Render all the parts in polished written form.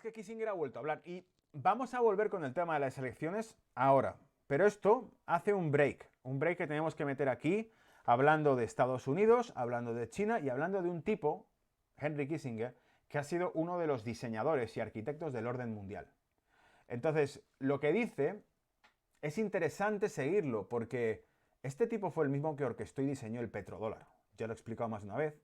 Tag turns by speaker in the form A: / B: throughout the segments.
A: que Kissinger ha vuelto a hablar y vamos a volver con el tema de las elecciones ahora. Pero esto hace un break que tenemos que meter aquí, hablando de Estados Unidos, hablando de China y hablando de un tipo, Henry Kissinger, que ha sido uno de los diseñadores y arquitectos del orden mundial. Entonces, lo que dice es interesante seguirlo, porque este tipo fue el mismo que orquestó y diseñó el petrodólar. Ya lo he explicado más de una vez.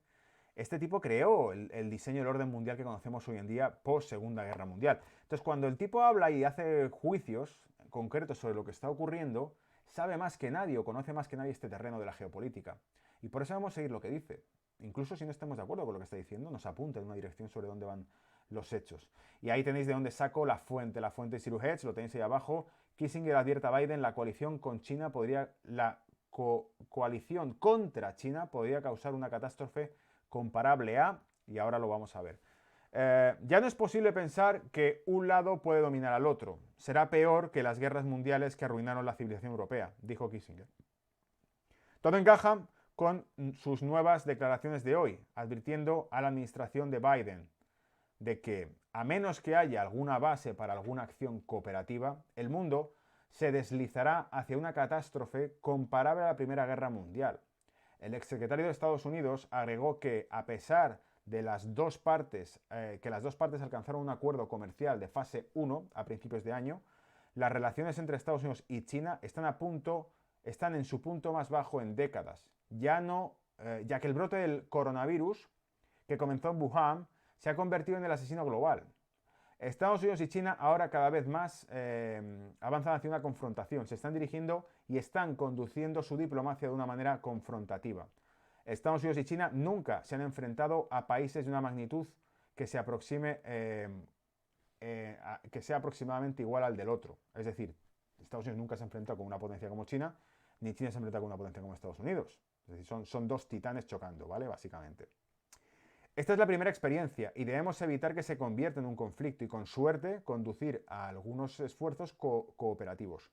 A: Este tipo creó el diseño del orden mundial que conocemos hoy en día post Segunda Guerra Mundial. Entonces, cuando el tipo habla y hace juicios concretos sobre lo que está ocurriendo, sabe más que nadie o conoce más que nadie este terreno de la geopolítica. Y por eso vamos a seguir lo que dice. Incluso si no estamos de acuerdo con lo que está diciendo, nos apunta en una dirección sobre dónde van los hechos. Y ahí tenéis de dónde saco la fuente de Zero Hedge, lo tenéis ahí abajo. Kissinger advierte a Biden, la coalición con China podría, coalición contra China podría causar una catástrofe comparable a, y ahora lo vamos a ver. Ya no es posible pensar que un lado puede dominar al otro. Será peor que las guerras mundiales que arruinaron la civilización europea, dijo Kissinger. Todo encaja con sus nuevas declaraciones de hoy, advirtiendo a la administración de Biden de que, a menos que haya alguna base para alguna acción cooperativa, el mundo se deslizará hacia una catástrofe comparable a la Primera Guerra Mundial. El exsecretario de Estados Unidos agregó que, a pesar de que las dos partes alcanzaron un acuerdo comercial de fase 1 a principios de año, las relaciones entre Estados Unidos y China están en su punto más bajo en décadas, ya que el brote del coronavirus, que comenzó en Wuhan, se ha convertido en el asesino global. Estados Unidos y China ahora cada vez más avanzan hacia una confrontación, se están dirigiendo y están conduciendo su diplomacia de una manera confrontativa. Estados Unidos y China nunca se han enfrentado a países de una magnitud que se aproxime, que sea aproximadamente igual al del otro. Es decir, Estados Unidos nunca se ha enfrentado con una potencia como China, ni China se ha enfrentado con una potencia como Estados Unidos. Es decir, son dos titanes chocando, ¿vale? Básicamente. Esta es la primera experiencia y debemos evitar que se convierta en un conflicto y, con suerte, conducir a algunos esfuerzos cooperativos.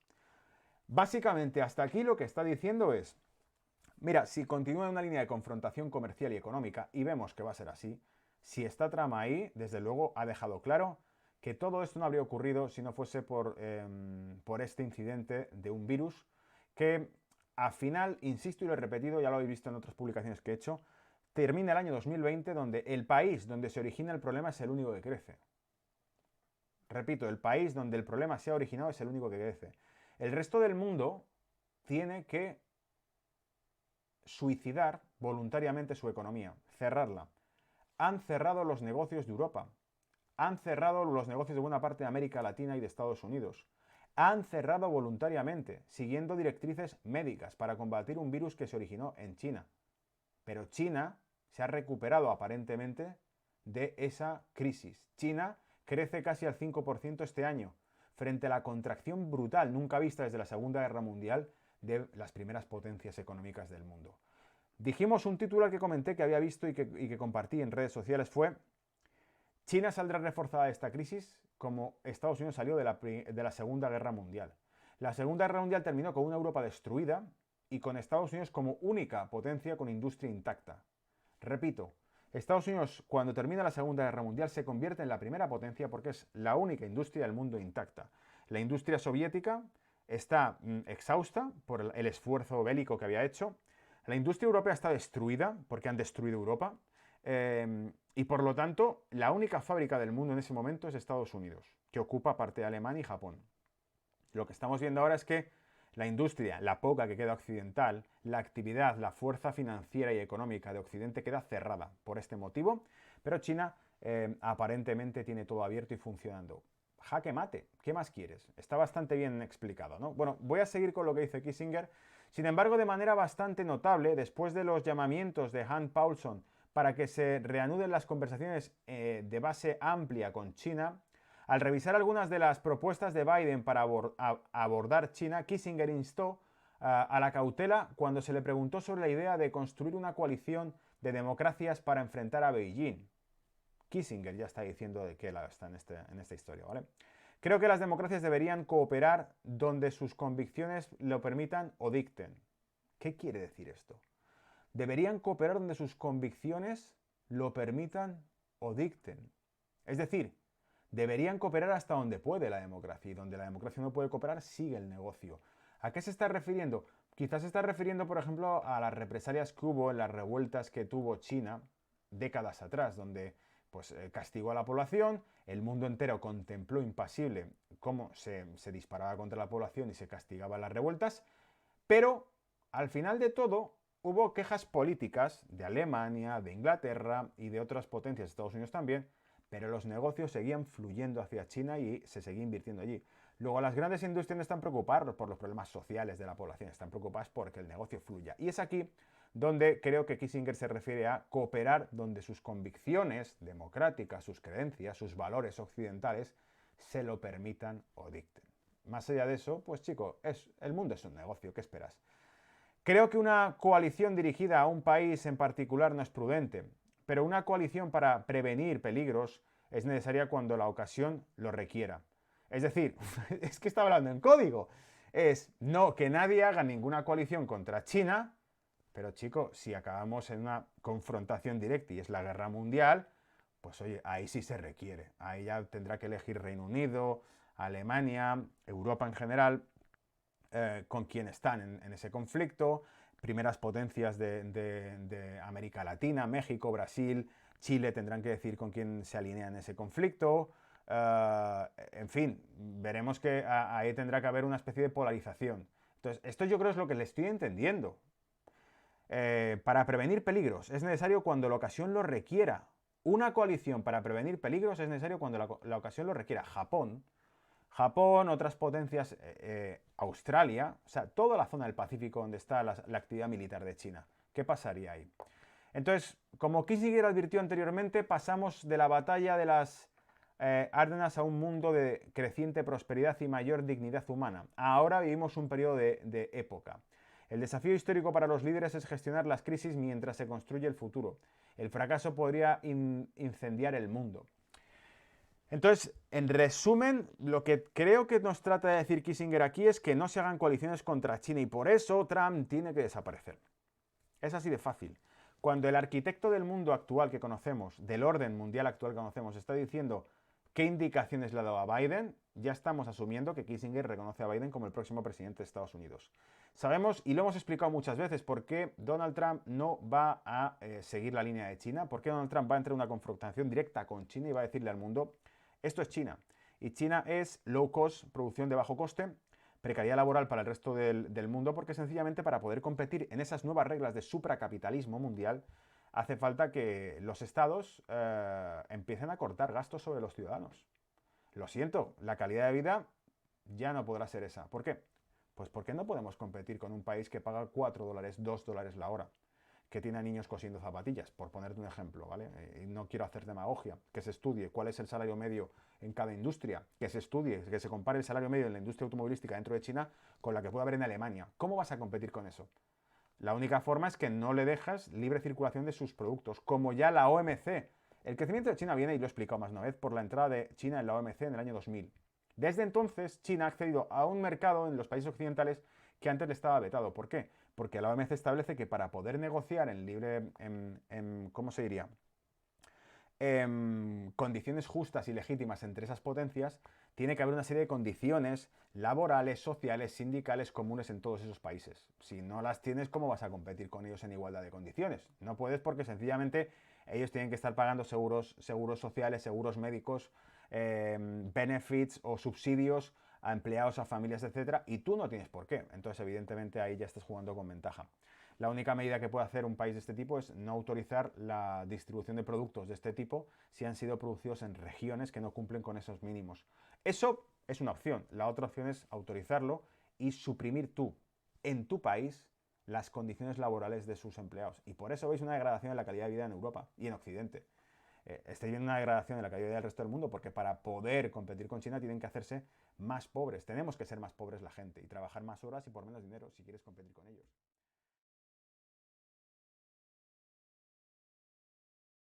A: Básicamente, hasta aquí lo que está diciendo es, mira, si continúa en una línea de confrontación comercial y económica, y vemos que va a ser así, si esta trama ahí, desde luego, ha dejado claro que todo esto no habría ocurrido si no fuese por este incidente de un virus que, al final, insisto y lo he repetido, ya lo habéis visto en otras publicaciones que he hecho, termina el año 2020 donde el país donde se origina el problema es el único que crece. Repito, el país donde el problema se ha originado es el único que crece. El resto del mundo tiene que suicidar voluntariamente su economía, cerrarla. Han cerrado los negocios de Europa. Han cerrado los negocios de buena parte de América Latina y de Estados Unidos. Han cerrado voluntariamente, siguiendo directrices médicas para combatir un virus que se originó en China. Pero China se ha recuperado aparentemente de esa crisis. China crece casi al 5% este año, frente a la contracción brutal, nunca vista desde la Segunda Guerra Mundial, de las primeras potencias económicas del mundo. Dijimos un titular que comenté que había visto y que compartí en redes sociales fue: China saldrá reforzada de esta crisis como Estados Unidos salió de la Segunda Guerra Mundial. La Segunda Guerra Mundial terminó con una Europa destruida y con Estados Unidos como única potencia con industria intacta. Repito, Estados Unidos, cuando termina la Segunda Guerra Mundial, se convierte en la primera potencia porque es la única industria del mundo intacta. La industria soviética está exhausta por el esfuerzo bélico que había hecho. La industria europea está destruida porque han destruido Europa. Y por lo tanto, la única fábrica del mundo en ese momento es Estados Unidos, que ocupa parte de Alemania y Japón. Lo que estamos viendo ahora es que la industria, la poca que queda occidental, la actividad, la fuerza financiera y económica de Occidente queda cerrada por este motivo, pero China aparentemente tiene todo abierto y funcionando. Jaque mate, ¿qué más quieres? Está bastante bien explicado, ¿no? Bueno, voy a seguir con lo que dice Kissinger. Sin embargo, de manera bastante notable, después de los llamamientos de Hunt Paulson para que se reanuden las conversaciones de base amplia con China, al revisar algunas de las propuestas de Biden para abordar China, Kissinger instó a la cautela cuando se le preguntó sobre la idea de construir una coalición de democracias para enfrentar a Beijing. Kissinger ya está diciendo de qué lado está en esta historia, ¿vale? Creo que las democracias deberían cooperar donde sus convicciones lo permitan o dicten. ¿Qué quiere decir esto? Deberían cooperar donde sus convicciones lo permitan o dicten. Es decir, Deberían cooperar hasta donde puede la democracia, y donde la democracia no puede cooperar, sigue el negocio. ¿A qué se está refiriendo? Quizás se está refiriendo, por ejemplo, a las represalias que hubo en las revueltas que tuvo China décadas atrás, donde pues, castigó a la población, el mundo entero contempló impasible cómo se disparaba contra la población y se castigaban las revueltas, pero al final de todo hubo quejas políticas de Alemania, de Inglaterra y de otras potencias, Estados Unidos también, pero los negocios seguían fluyendo hacia China y se seguía invirtiendo allí. Luego las grandes industrias no están preocupadas por los problemas sociales de la población, están preocupadas porque el negocio fluya. Y es aquí donde creo que Kissinger se refiere a cooperar donde sus convicciones democráticas, sus creencias, sus valores occidentales se lo permitan o dicten. Más allá de eso, pues chico, el mundo es un negocio, ¿qué esperas? Creo que una coalición dirigida a un país en particular no es prudente, pero una coalición para prevenir peligros es necesaria cuando la ocasión lo requiera. Es decir, es que está hablando en código. Es no que nadie haga ninguna coalición contra China, pero chico, si acabamos en una confrontación directa y es la guerra mundial, pues oye, ahí sí se requiere. Ahí ya tendrá que elegir Reino Unido, Alemania, Europa en general, con quién están en ese conflicto. Primeras potencias de América Latina, México, Brasil, Chile tendrán que decir con quién se alinean en ese conflicto. En fin, veremos que ahí tendrá que haber una especie de polarización. Entonces, esto yo creo es lo que le estoy entendiendo. Para prevenir peligros es necesario cuando la ocasión lo requiera. Una coalición para prevenir peligros es necesario cuando la ocasión lo requiera. Japón, otras potencias, Australia, o sea, toda la zona del Pacífico donde está la actividad militar de China. ¿Qué pasaría ahí? Entonces, como Kissinger advirtió anteriormente, pasamos de la batalla de las Ardenas a un mundo de creciente prosperidad y mayor dignidad humana. Ahora vivimos un periodo de época. El desafío histórico para los líderes es gestionar las crisis mientras se construye el futuro. El fracaso podría incendiar el mundo. Entonces, en resumen, lo que creo que nos trata de decir Kissinger aquí es que no se hagan coaliciones contra China y por eso Trump tiene que desaparecer. Es así de fácil. Cuando el arquitecto del mundo actual que conocemos, del orden mundial actual que conocemos, está diciendo qué indicaciones le ha dado a Biden, ya estamos asumiendo que Kissinger reconoce a Biden como el próximo presidente de Estados Unidos. Sabemos, y lo hemos explicado muchas veces, por qué Donald Trump no va a seguir la línea de China, por qué Donald Trump va a entrar en una confrontación directa con China y va a decirle al mundo, esto es China. Y China es low cost, producción de bajo coste, precariedad laboral para el resto del mundo, porque sencillamente para poder competir en esas nuevas reglas de supracapitalismo mundial, hace falta que los estados empiecen a cortar gastos sobre los ciudadanos. Lo siento, la calidad de vida ya no podrá ser esa. ¿Por qué? Pues porque no podemos competir con un país que paga 4 dólares, 2 dólares la hora, que tiene a niños cosiendo zapatillas, por ponerte un ejemplo, ¿vale? Y no quiero hacer demagogia, que se estudie cuál es el salario medio en cada industria, que se estudie, que se compare el salario medio en la industria automovilística dentro de China con la que puede haber en Alemania. ¿Cómo vas a competir con eso? La única forma es que no le dejas libre circulación de sus productos, como ya la OMC. El crecimiento de China viene, y lo he explicado más una vez, por la entrada de China en la OMC en el año 2000. Desde entonces, China ha accedido a un mercado en los países occidentales que antes le estaba vetado. ¿Por qué? Porque la OMC establece que para poder negociar en libre, ¿cómo se diría? Condiciones justas y legítimas entre esas potencias, tiene que haber una serie de condiciones laborales, sociales, sindicales comunes en todos esos países. Si no las tienes, ¿cómo vas a competir con ellos en igualdad de condiciones? No puedes porque sencillamente ellos tienen que estar pagando seguros sociales, seguros médicos, benefits o subsidios a empleados, a familias, etcétera, y tú no tienes por qué. Entonces, evidentemente, ahí ya estás jugando con ventaja. La única medida que puede hacer un país de este tipo es no autorizar la distribución de productos de este tipo si han sido producidos en regiones que no cumplen con esos mínimos. Eso es una opción. La otra opción es autorizarlo y suprimir tú, en tu país, las condiciones laborales de sus empleados. Y por eso veis una degradación en la calidad de vida en Europa y en Occidente. Estáis viendo una degradación de la calidad de vida del resto del mundo porque para poder competir con China tienen que hacerse más pobres. Tenemos que ser más pobres la gente y trabajar más horas y por menos dinero si quieres competir con ellos.